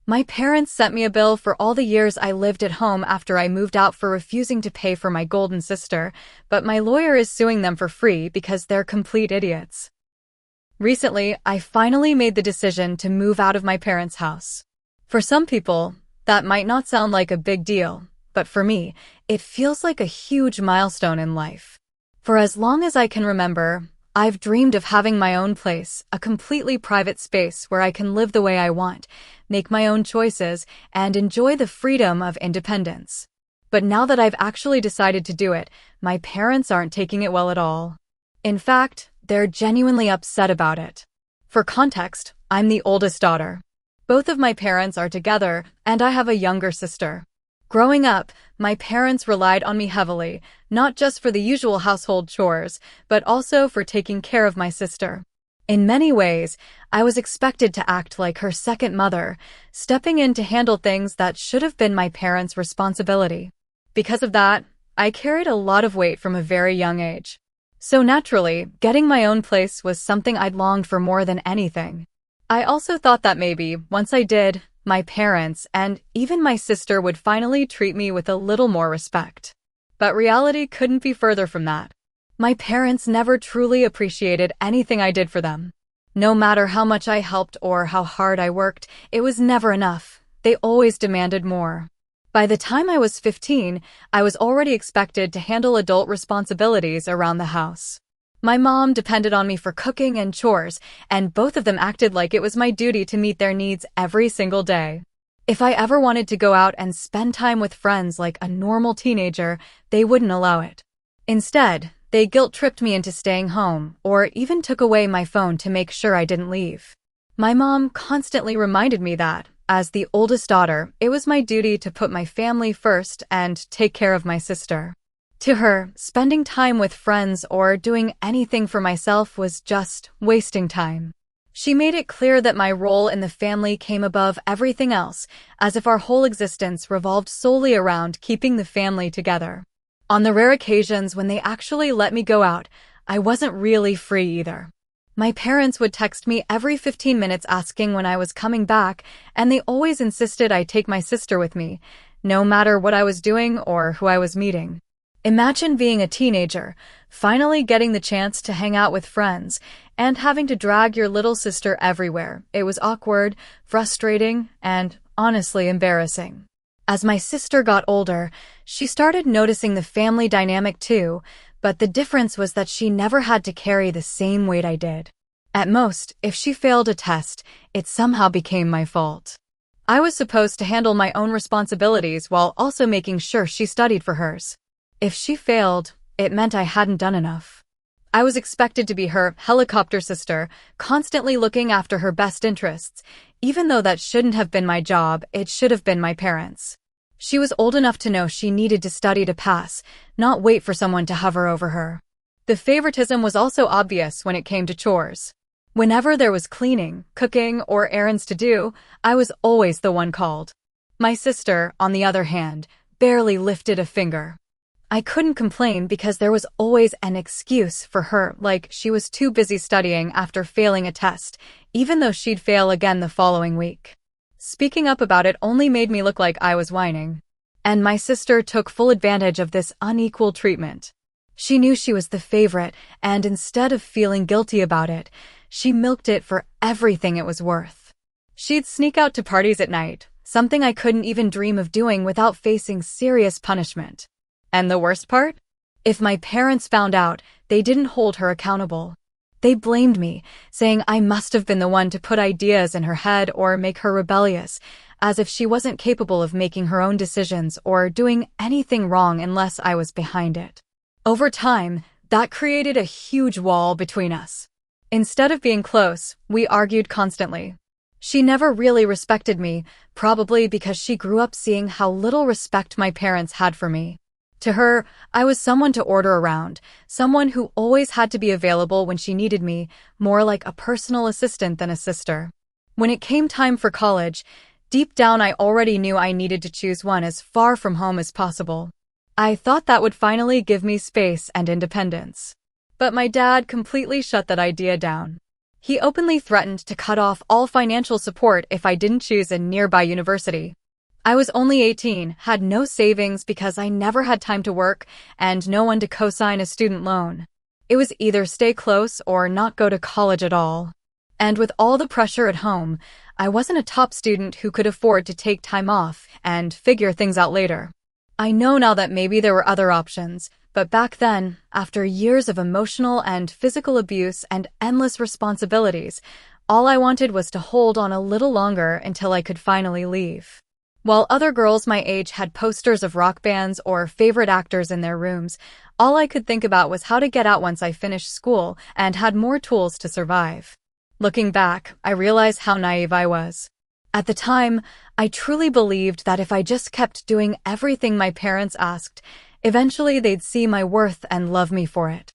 My parents sent me a bill for all the years I lived at home after I moved out for refusing to pay for my golden sister, but my lawyer is suing them for free because they're complete idiots. Recently, I finally made the decision to move out of my parents' house. For some people, that might not sound like a big deal, but for me, it feels like a huge milestone in life. For as long as I can remember, I've dreamed of having my own place, a completely private space where I can live the way I want, make my own choices, and enjoy the freedom of independence. But now that I've actually decided to do it, my parents aren't taking it well at all. In fact, they're genuinely upset about it. For context, I'm the oldest daughter. Both of my parents are together, and I have a younger sister. Growing up, my parents relied on me heavily, not just for the usual household chores, but also for taking care of my sister. In many ways, I was expected to act like her second mother, stepping in to handle things that should have been my parents' responsibility. Because of that, I carried a lot of weight from a very young age. So naturally, getting my own place was something I'd longed for more than anything. I also thought that maybe, once I did, my parents and even my sister would finally treat me with a little more respect. But reality couldn't be further from that. My parents never truly appreciated anything I did for them. No matter how much I helped or how hard I worked, it was never enough. They always demanded more. By the time I was 15, I was already expected to handle adult responsibilities around the house. My mom depended on me for cooking and chores, and both of them acted like it was my duty to meet their needs every single day. If I ever wanted to go out and spend time with friends like a normal teenager, they wouldn't allow it. Instead, they guilt-tripped me into staying home, or even took away my phone to make sure I didn't leave. My mom constantly reminded me that, as the oldest daughter, it was my duty to put my family first and take care of my sister. To her, spending time with friends or doing anything for myself was just wasting time. She made it clear that my role in the family came above everything else, as if our whole existence revolved solely around keeping the family together. On the rare occasions when they actually let me go out, I wasn't really free either. My parents would text me every 15 minutes asking when I was coming back, and they always insisted I take my sister with me, no matter what I was doing or who I was meeting. Imagine being a teenager, finally getting the chance to hang out with friends, and having to drag your little sister everywhere. It was awkward, frustrating, and honestly embarrassing. As my sister got older, she started noticing the family dynamic too, but the difference was that she never had to carry the same weight I did. At most, if she failed a test, it somehow became my fault. I was supposed to handle my own responsibilities while also making sure she studied for hers. If she failed, it meant I hadn't done enough. I was expected to be her helicopter sister, constantly looking after her best interests. Even though that shouldn't have been my job, it should have been my parents'. She was old enough to know she needed to study to pass, not wait for someone to hover over her. The favoritism was also obvious when it came to chores. Whenever there was cleaning, cooking, or errands to do, I was always the one called. My sister, on the other hand, barely lifted a finger. I couldn't complain because there was always an excuse for her, like she was too busy studying after failing a test, even though she'd fail again the following week. Speaking up about it only made me look like I was whining. And my sister took full advantage of this unequal treatment. She knew she was the favorite, and instead of feeling guilty about it, she milked it for everything it was worth. She'd sneak out to parties at night, something I couldn't even dream of doing without facing serious punishment. And the worst part? If my parents found out, they didn't hold her accountable. They blamed me, saying I must have been the one to put ideas in her head or make her rebellious, as if she wasn't capable of making her own decisions or doing anything wrong unless I was behind it. Over time, that created a huge wall between us. Instead of being close, we argued constantly. She never really respected me, probably because she grew up seeing how little respect my parents had for me. To her, I was someone to order around, someone who always had to be available when she needed me, more like a personal assistant than a sister. When it came time for college, deep down I already knew I needed to choose one as far from home as possible. I thought that would finally give me space and independence. But my dad completely shut that idea down. He openly threatened to cut off all financial support if I didn't choose a nearby university. I was only 18, had no savings because I never had time to work, and no one to co-sign a student loan. It was either stay close or not go to college at all. And with all the pressure at home, I wasn't a top student who could afford to take time off and figure things out later. I know now that maybe there were other options, but back then, after years of emotional and physical abuse and endless responsibilities, all I wanted was to hold on a little longer until I could finally leave. While other girls my age had posters of rock bands or favorite actors in their rooms, all I could think about was how to get out once I finished school and had more tools to survive. Looking back, I realize how naive I was. At the time, I truly believed that if I just kept doing everything my parents asked, eventually they'd see my worth and love me for it.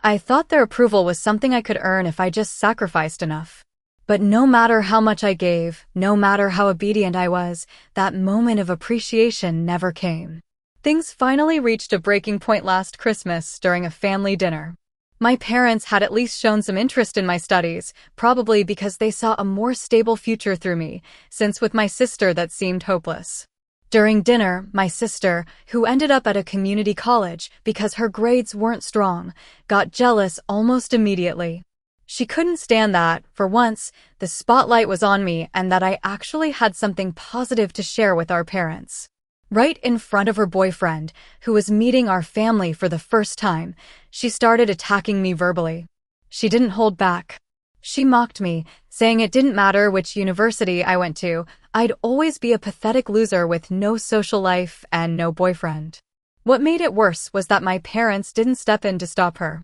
I thought their approval was something I could earn if I just sacrificed enough. But no matter how much I gave, no matter how obedient I was, that moment of appreciation never came. Things finally reached a breaking point last Christmas during a family dinner. My parents had at least shown some interest in my studies, probably because they saw a more stable future through me, since with my sister that seemed hopeless. During dinner, my sister, who ended up at a community college because her grades weren't strong, got jealous almost immediately. She couldn't stand that, for once, the spotlight was on me and that I actually had something positive to share with our parents. Right in front of her boyfriend, who was meeting our family for the first time, she started attacking me verbally. She didn't hold back. She mocked me, saying it didn't matter which university I went to, I'd always be a pathetic loser with no social life and no boyfriend. What made it worse was that my parents didn't step in to stop her.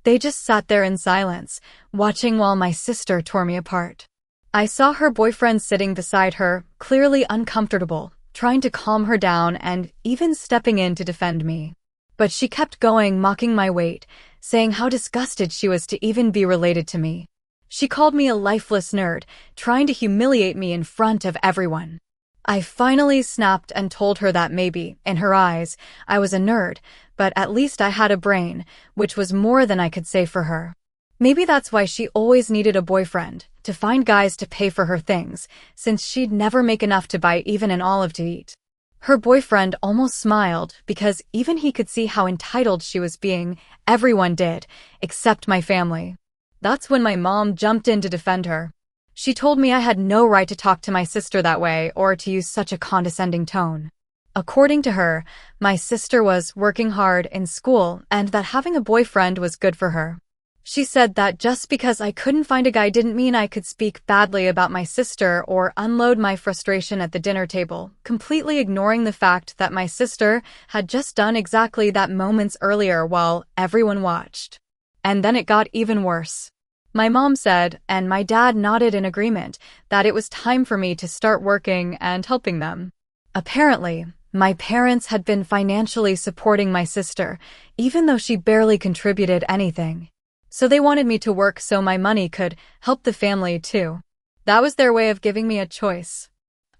They just sat there in silence, watching while my sister tore me apart. I saw her boyfriend sitting beside her, clearly uncomfortable, trying to calm her down and even stepping in to defend me. But she kept going, mocking my weight, saying how disgusted she was to even be related to me. She called me a lifeless nerd, trying to humiliate me in front of everyone. I finally snapped and told her that maybe, in her eyes, I was a nerd, but at least I had a brain, which was more than I could say for her. Maybe that's why she always needed a boyfriend, to find guys to pay for her things, since she'd never make enough to buy even an olive to eat. Her boyfriend almost smiled because even he could see how entitled she was being. Everyone did, except my family. That's when my mom jumped in to defend her. She told me I had no right to talk to my sister that way or to use such a condescending tone. According to her, my sister was working hard in school and that having a boyfriend was good for her. She said that just because I couldn't find a guy didn't mean I could speak badly about my sister or unload my frustration at the dinner table, completely ignoring the fact that my sister had just done exactly that moments earlier while everyone watched. And then it got even worse. My mom said, and my dad nodded in agreement, that it was time for me to start working and helping them. Apparently, my parents had been financially supporting my sister, even though she barely contributed anything. So they wanted me to work so my money could help the family too. That was their way of giving me a choice.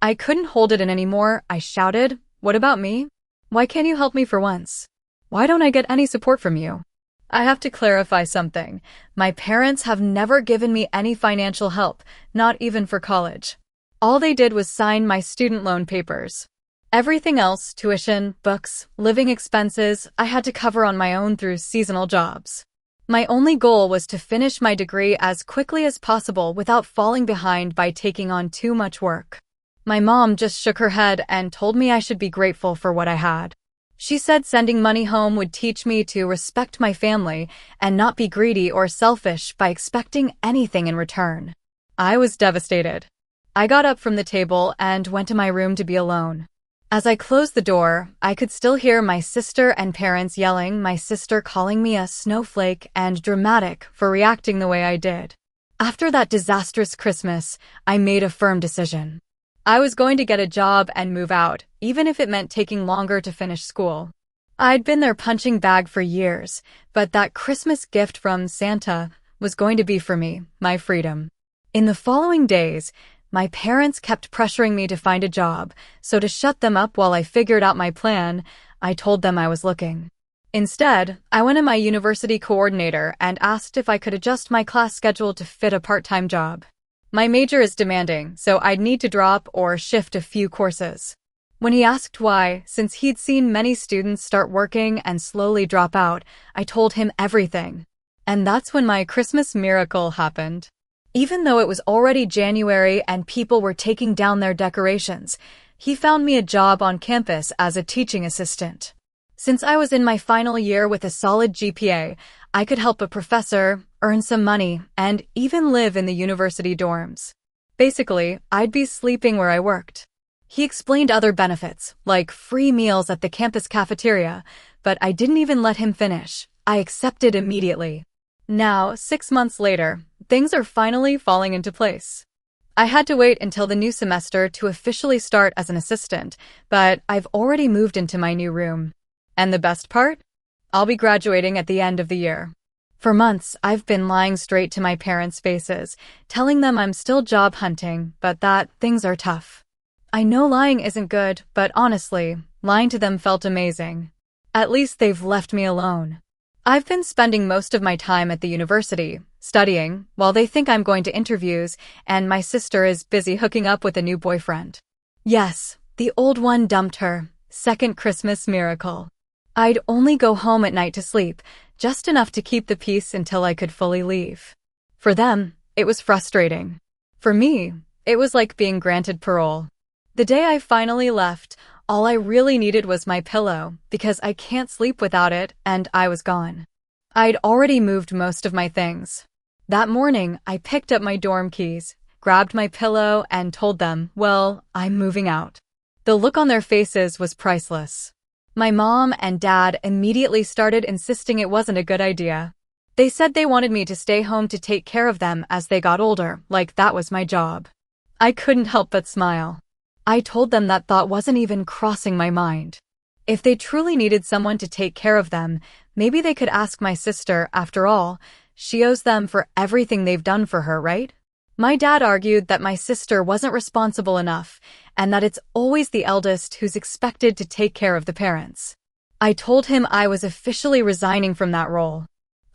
I couldn't hold it in anymore. I shouted, "What about me? Why can't you help me for once? Why don't I get any support from you?" I have to clarify something. My parents have never given me any financial help, not even for college. All they did was sign my student loan papers. Everything else, tuition, books, living expenses, I had to cover on my own through seasonal jobs. My only goal was to finish my degree as quickly as possible without falling behind by taking on too much work. My mom just shook her head and told me I should be grateful for what I had. She said sending money home would teach me to respect my family and not be greedy or selfish by expecting anything in return. I was devastated. I got up from the table and went to my room to be alone. As I closed the door, I could still hear my sister and parents yelling, my sister calling me a snowflake and dramatic for reacting the way I did. After that disastrous Christmas, I made a firm decision. I was going to get a job and move out, even if it meant taking longer to finish school. I'd been their punching bag for years, but that Christmas gift from Santa was going to be for me, my freedom. In the following days, my parents kept pressuring me to find a job, so to shut them up while I figured out my plan, I told them I was looking. Instead, I went to my university coordinator and asked if I could adjust my class schedule to fit a part-time job. My major is demanding, so I'd need to drop or shift a few courses. When he asked why, since he'd seen many students start working and slowly drop out, I told him everything. And that's when my Christmas miracle happened. Even though it was already January and people were taking down their decorations, he found me a job on campus as a teaching assistant. Since I was in my final year with a solid GPA, I could help a professor, earn some money, and even live in the university dorms. Basically, I'd be sleeping where I worked. He explained other benefits, like free meals at the campus cafeteria, but I didn't even let him finish. I accepted immediately. Now, 6 months later, things are finally falling into place. I had to wait until the new semester to officially start as an assistant, but I've already moved into my new room. And the best part? I'll be graduating at the end of the year. For months, I've been lying straight to my parents' faces, telling them I'm still job hunting, but that things are tough. I know lying isn't good, but honestly, lying to them felt amazing. At least they've left me alone. I've been spending most of my time at the university, studying, while they think I'm going to interviews, and my sister is busy hooking up with a new boyfriend. Yes, the old one dumped her. Second Christmas miracle. I'd only go home at night to sleep, just enough to keep the peace until I could fully leave. For them, it was frustrating. For me, it was like being granted parole. The day I finally left, all I really needed was my pillow, because I can't sleep without it, and I was gone. I'd already moved most of my things. That morning, I picked up my dorm keys, grabbed my pillow, and told them, well, I'm moving out. The look on their faces was priceless. My mom and dad immediately started insisting it wasn't a good idea. They said they wanted me to stay home to take care of them as they got older, like that was my job. I couldn't help but smile. I told them that thought wasn't even crossing my mind. If they truly needed someone to take care of them, maybe they could ask my sister. After all, she owes them for everything they've done for her, right? My dad argued that my sister wasn't responsible enough, and that it's always the eldest who's expected to take care of the parents. I told him I was officially resigning from that role.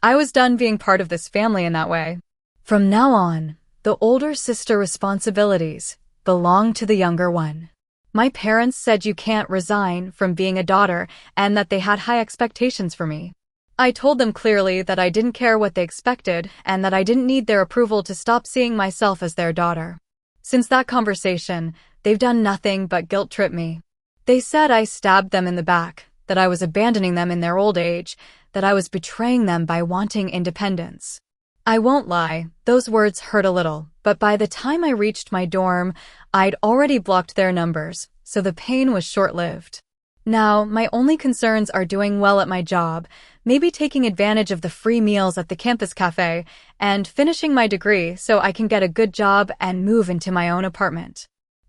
I was done being part of this family in that way. From now on, the older sister responsibilities belong to the younger one. My parents said you can't resign from being a daughter and that they had high expectations for me. I told them clearly that I didn't care what they expected and that I didn't need their approval to stop seeing myself as their daughter. Since that conversation, they've done nothing but guilt-trip me. They said I stabbed them in the back, that I was abandoning them in their old age, that I was betraying them by wanting independence. I won't lie, those words hurt a little, but by the time I reached my dorm, I'd already blocked their numbers, so the pain was short-lived. Now, my only concerns are doing well at my job, maybe taking advantage of the free meals at the campus cafe, and finishing my degree so I can get a good job and move into my own apartment.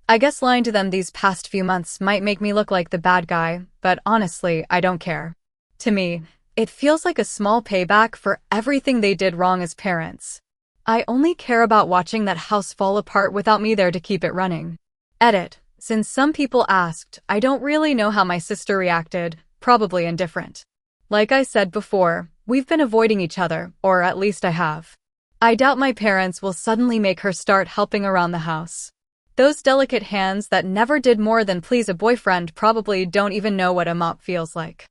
I guess lying to them these past few months might make me look like the bad guy, but honestly, I don't care. To me, it feels like a small payback for everything they did wrong as parents. I only care about watching that house fall apart without me there to keep it running. Edit. Since some people asked, I don't really know how my sister reacted, probably indifferent. Like I said before, we've been avoiding each other, or at least I have. I doubt my parents will suddenly make her start helping around the house. Those delicate hands that never did more than please a boyfriend probably don't even know what a mop feels like.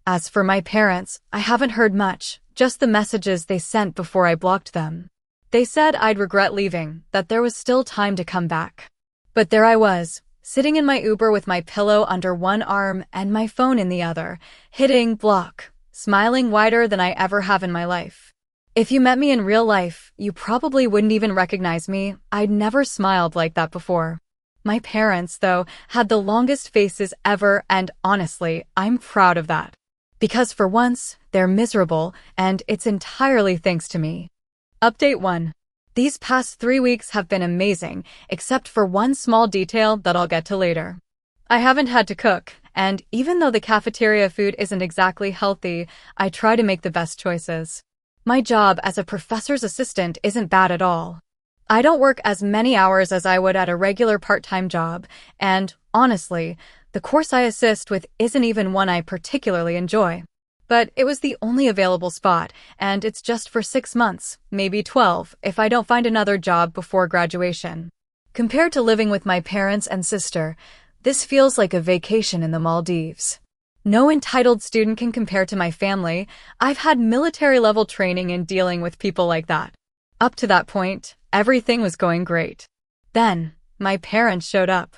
As for my parents, I haven't heard much, just the messages they sent before I blocked them. They said I'd regret leaving, that there was still time to come back. But there I was, sitting in my Uber with my pillow under one arm and my phone in the other, hitting block, smiling wider than I ever have in my life. If you met me in real life, you probably wouldn't even recognize me. I'd never smiled like that before. My parents, though, had the longest faces ever, and honestly, I'm proud of that. Because for once, they're miserable, and it's entirely thanks to me. Update 1. These past 3 weeks have been amazing, except for one small detail that I'll get to later. I haven't had to cook, and even though the cafeteria food isn't exactly healthy, I try to make the best choices. My job as a professor's assistant isn't bad at all. I don't work as many hours as I would at a regular part-time job, and, honestly, the course I assist with isn't even one I particularly enjoy. But it was the only available spot, and it's just for 6 months, maybe 12, if I don't find another job before graduation. Compared to living with my parents and sister, this feels like a vacation in the Maldives. No entitled student can compare to my family. I've had military-level training in dealing with people like that. Up to that point, everything was going great. Then, my parents showed up.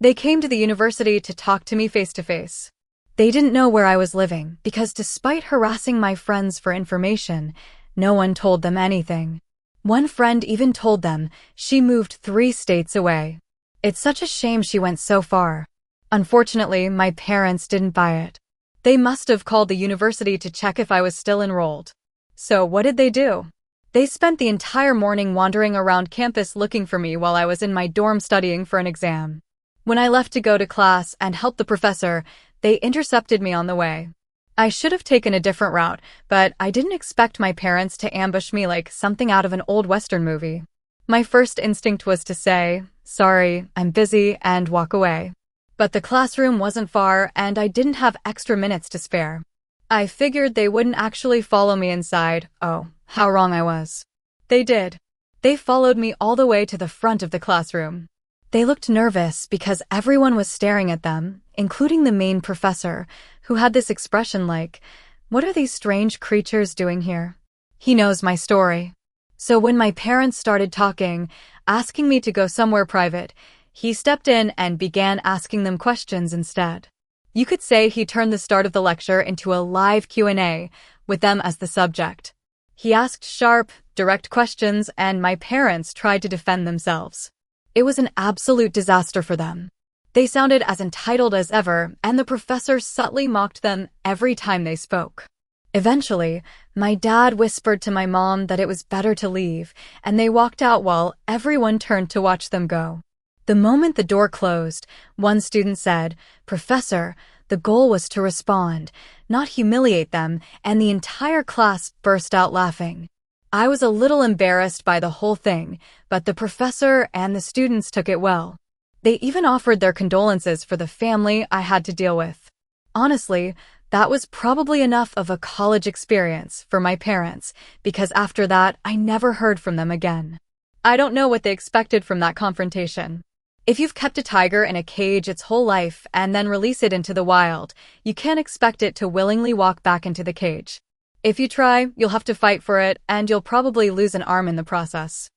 They came to the university to talk to me face-to-face. They didn't know where I was living because despite harassing my friends for information, no one told them anything. One friend even told them she moved 3 states away. It's such a shame she went so far. Unfortunately, my parents didn't buy it. They must have called the university to check if I was still enrolled. So what did they do? They spent the entire morning wandering around campus looking for me while I was in my dorm studying for an exam. When I left to go to class and help the professor, they intercepted me on the way. I should have taken a different route, but I didn't expect my parents to ambush me like something out of an old Western movie. My first instinct was to say, "Sorry, I'm busy," and walk away. But the classroom wasn't far, and I didn't have extra minutes to spare. I figured they wouldn't actually follow me inside. Oh, how wrong I was. They did. They followed me all the way to the front of the classroom. They looked nervous because everyone was staring at them, including the main professor, who had this expression like, "What are these strange creatures doing here?" He knows my story. So when my parents started talking, asking me to go somewhere private, he stepped in and began asking them questions instead. You could say he turned the start of the lecture into a live Q&A, with them as the subject. He asked sharp, direct questions, and my parents tried to defend themselves. It was an absolute disaster for them. They sounded as entitled as ever, and the professor subtly mocked them every time they spoke. Eventually, my dad whispered to my mom that it was better to leave, and they walked out while everyone turned to watch them go. The moment the door closed, one student said, "Professor, the goal was to respond, not humiliate them," and the entire class burst out laughing. I was a little embarrassed by the whole thing, but the professor and the students took it well. They even offered their condolences for the family I had to deal with. Honestly, that was probably enough of a college experience for my parents, because after that, I never heard from them again. I don't know what they expected from that confrontation. If you've kept a tiger in a cage its whole life and then release it into the wild, you can't expect it to willingly walk back into the cage. If you try, you'll have to fight for it, and you'll probably lose an arm in the process.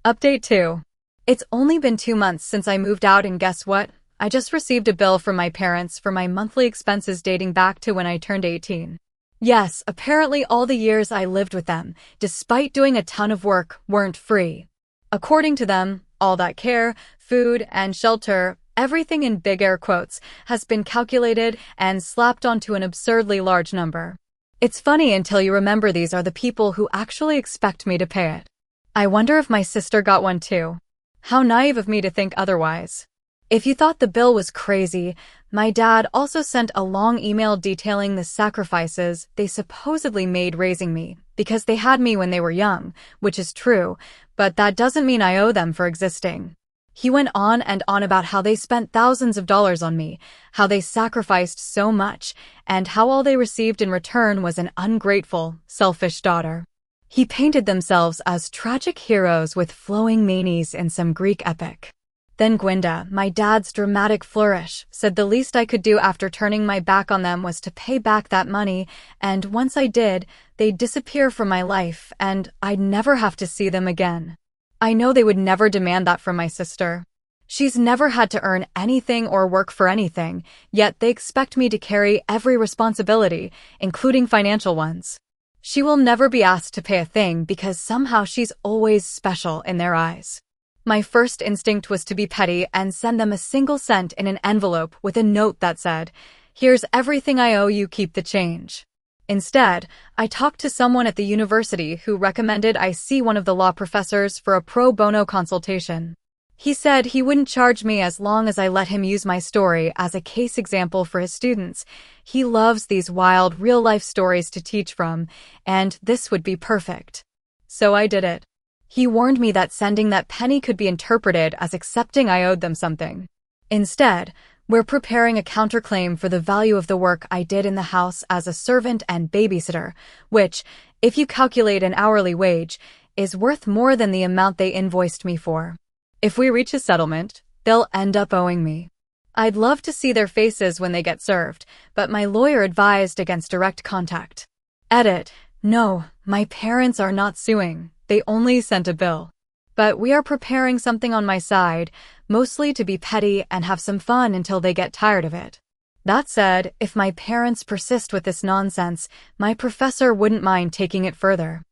Update 2. It's only been 2 months since I moved out, and guess what? I just received a bill from my parents for my monthly expenses dating back to when I turned 18. Yes, apparently all the years I lived with them, despite doing a ton of work, weren't free. According to them, all that care, food, and shelter, everything in big air quotes, has been calculated and slapped onto an absurdly large number. It's funny until you remember these are the people who actually expect me to pay it. I wonder if my sister got one too. How naive of me to think otherwise. If you thought the bill was crazy, my dad also sent a long email detailing the sacrifices they supposedly made raising me, because they had me when they were young, which is true, but that doesn't mean I owe them for existing. He went on and on about how they spent thousands of dollars on me, how they sacrificed so much, and how all they received in return was an ungrateful, selfish daughter. He painted themselves as tragic heroes with flowing manes in some Greek epic. Then Gwenda, my dad's dramatic flourish, said the least I could do after turning my back on them was to pay back that money, and once I did, they'd disappear from my life, and I'd never have to see them again. I know they would never demand that from my sister. She's never had to earn anything or work for anything, yet they expect me to carry every responsibility, including financial ones. She will never be asked to pay a thing because somehow she's always special in their eyes. My first instinct was to be petty and send them a single cent in an envelope with a note that said, "Here's everything I owe you, keep the change." Instead, I talked to someone at the university who recommended I see one of the law professors for a pro bono consultation. He said he wouldn't charge me as long as I let him use my story as a case example for his students. He loves these wild, real-life stories to teach from, and this would be perfect. So I did it. He warned me that sending that penny could be interpreted as accepting I owed them something. Instead, We're preparing a counterclaim for the value of the work I did in the house as a servant and babysitter, which, if you calculate an hourly wage, is worth more than the amount they invoiced me for. If we reach a settlement, they'll end up owing me. I'd love to see their faces when they get served, but my lawyer advised against direct contact. Edit. No, my parents are not suing. They only sent a bill. But we are preparing something on my side, mostly to be petty and have some fun until they get tired of it. That said, if my parents persist with this nonsense, my professor wouldn't mind taking it further.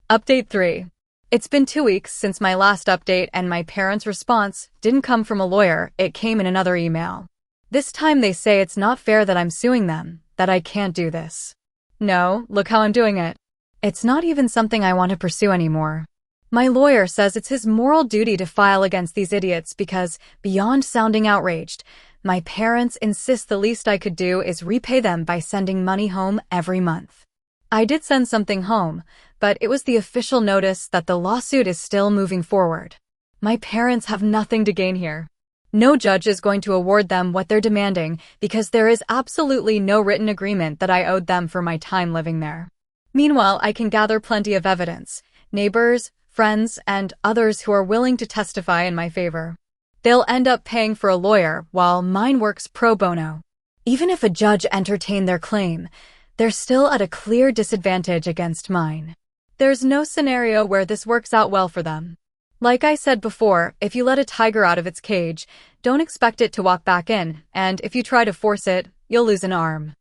Update 3. It's been 2 weeks since my last update and my parents' response didn't come from a lawyer, it came in another email. This time they say it's not fair that I'm suing them, that I can't do this. No, look how I'm doing it. It's not even something I want to pursue anymore. My lawyer says it's his moral duty to file against these idiots because, beyond sounding outraged, my parents insist the least I could do is repay them by sending money home every month. I did send something home, but it was the official notice that the lawsuit is still moving forward. My parents have nothing to gain here. No judge is going to award them what they're demanding because there is absolutely no written agreement that I owed them for my time living there. Meanwhile, I can gather plenty of evidence, neighbors, friends, and others who are willing to testify in my favor. They'll end up paying for a lawyer while mine works pro bono. Even if a judge entertained their claim, they're still at a clear disadvantage against mine. There's no scenario where this works out well for them. Like I said before, if you let a tiger out of its cage, don't expect it to walk back in, and if you try to force it, you'll lose an arm.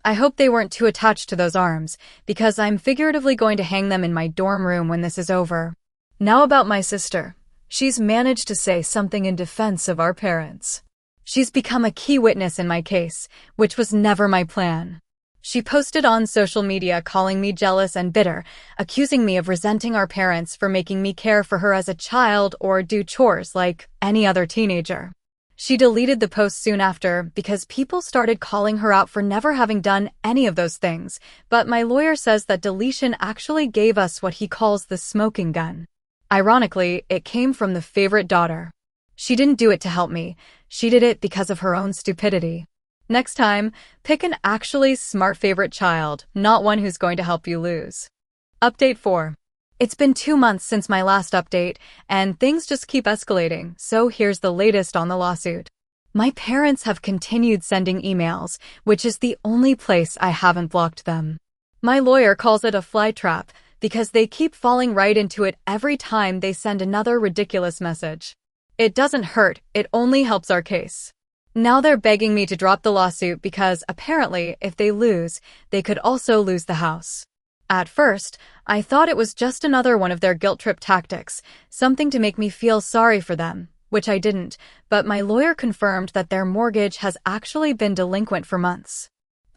I hope they weren't too attached to those arms, because I'm figuratively going to hang them in my dorm room when this is over. Now about my sister. She's managed to say something in defense of our parents. She's become a key witness in my case, which was never my plan. She posted on social media calling me jealous and bitter, accusing me of resenting our parents for making me care for her as a child or do chores like any other teenager. She deleted the post soon after because people started calling her out for never having done any of those things, but my lawyer says that deletion actually gave us what he calls the smoking gun. Ironically, it came from the favorite daughter. She didn't do it to help me, she did it because of her own stupidity. Next time, pick an actually smart favorite child, not one who's going to help you lose. Update 4. It's been 2 months since my last update, and things just keep escalating, so here's the latest on the lawsuit. My parents have continued sending emails, which is the only place I haven't blocked them. My lawyer calls it a fly trap, because they keep falling right into it every time they send another ridiculous message. It doesn't hurt, it only helps our case. Now they're begging me to drop the lawsuit because, apparently, if they lose, they could also lose the house. At first, I thought it was just another one of their guilt trip tactics, something to make me feel sorry for them, which I didn't, but my lawyer confirmed that their mortgage has actually been delinquent for months.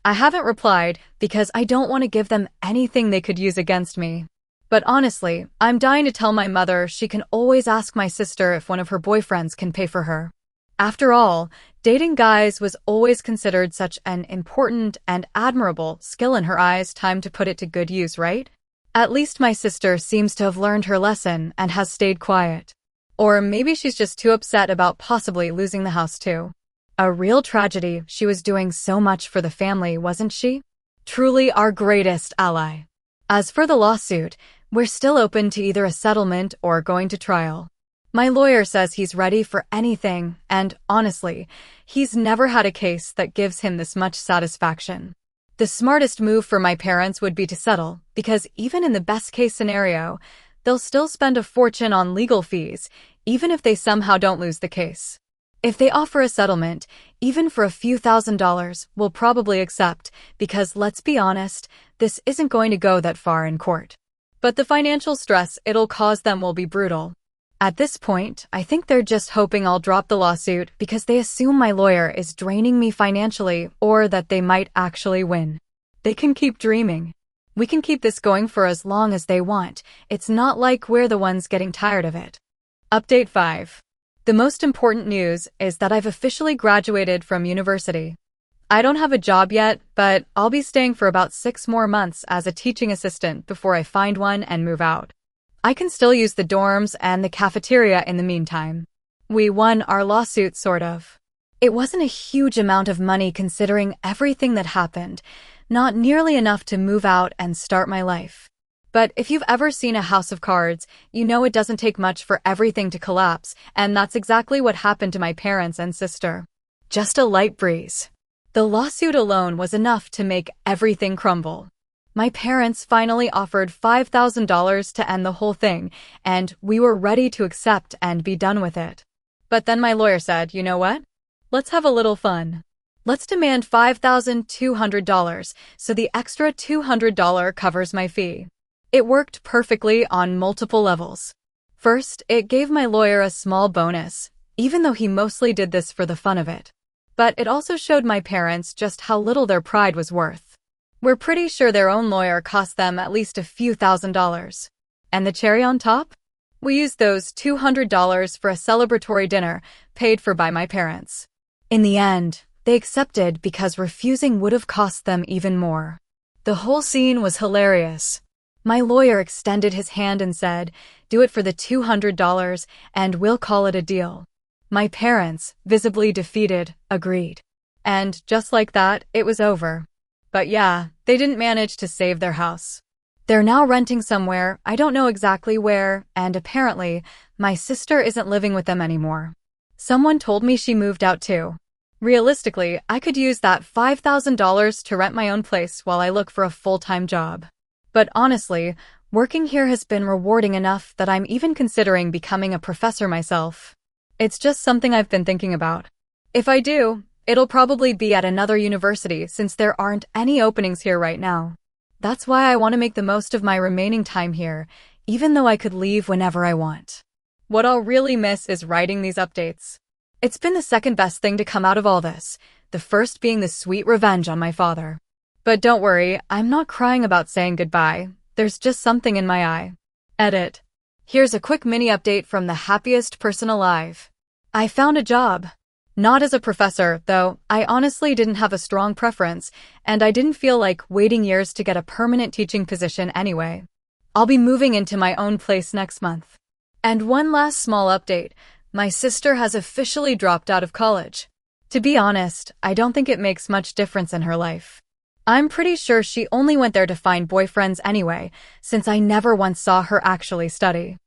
I haven't replied because I don't want to give them anything they could use against me. But honestly, I'm dying to tell my mother she can always ask my sister if one of her boyfriends can pay for her. After all, dating guys was always considered such an important and admirable skill in her eyes. Time to put it to good use, right? At least my sister seems to have learned her lesson and has stayed quiet. Or maybe she's just too upset about possibly losing the house too. A real tragedy. She was doing so much for the family, wasn't she? Truly our greatest ally. As for the lawsuit, we're still open to either a settlement or going to trial. My lawyer says he's ready for anything, and honestly, he's never had a case that gives him this much satisfaction. The smartest move for my parents would be to settle, because even in the best-case scenario, they'll still spend a fortune on legal fees, even if they somehow don't lose the case. If they offer a settlement, even for a few $1,000s, we'll probably accept, because let's be honest, this isn't going to go that far in court. But the financial stress it'll cause them will be brutal. At this point, I think they're just hoping I'll drop the lawsuit because they assume my lawyer is draining me financially or that they might actually win. They can keep dreaming. We can keep this going for as long as they want. It's not like we're the ones getting tired of it. Update 5. The most important news is that I've officially graduated from university. I don't have a job yet, but I'll be staying for about 6 more months as a teaching assistant before I find one and move out. I can still use the dorms and the cafeteria in the meantime. We won our lawsuit, sort of. It wasn't a huge amount of money considering everything that happened, not nearly enough to move out and start my life. But if you've ever seen a house of cards, you know it doesn't take much for everything to collapse, and that's exactly what happened to my parents and sister. Just a light breeze. The lawsuit alone was enough to make everything crumble. My parents finally offered $5,000 to end the whole thing, and we were ready to accept and be done with it. But then my lawyer said, you know what? Let's have a little fun. Let's demand $5,200, so the extra $200 covers my fee. It worked perfectly on multiple levels. First, it gave my lawyer a small bonus, even though he mostly did this for the fun of it. But it also showed my parents just how little their pride was worth. We're pretty sure their own lawyer cost them at least a few $1,000s. And the cherry on top? We used those $200 for a celebratory dinner, paid for by my parents. In the end, they accepted because refusing would have cost them even more. The whole scene was hilarious. My lawyer extended his hand and said, do it for the $200 and we'll call it a deal. My parents, visibly defeated, agreed. And just like that, it was over. But yeah, they didn't manage to save their house. They're now renting somewhere, I don't know exactly where, and apparently, my sister isn't living with them anymore. Someone told me she moved out too. Realistically, I could use that $5,000 to rent my own place while I look for a full-time job. But honestly, working here has been rewarding enough that I'm even considering becoming a professor myself. It's just something I've been thinking about. If I do, it'll probably be at another university since there aren't any openings here right now. That's why I want to make the most of my remaining time here, even though I could leave whenever I want. What I'll really miss is writing these updates. It's been the second best thing to come out of all this, the first being the sweet revenge on my father. But don't worry, I'm not crying about saying goodbye. There's just something in my eye. Edit. Here's a quick mini update from the happiest person alive. I found a job. Not as a professor, though. I honestly didn't have a strong preference, and I didn't feel like waiting years to get a permanent teaching position anyway. I'll be moving into my own place next month. And one last small update. My sister has officially dropped out of college. To be honest, I don't think it makes much difference in her life. I'm pretty sure she only went there to find boyfriends anyway, since I never once saw her actually study.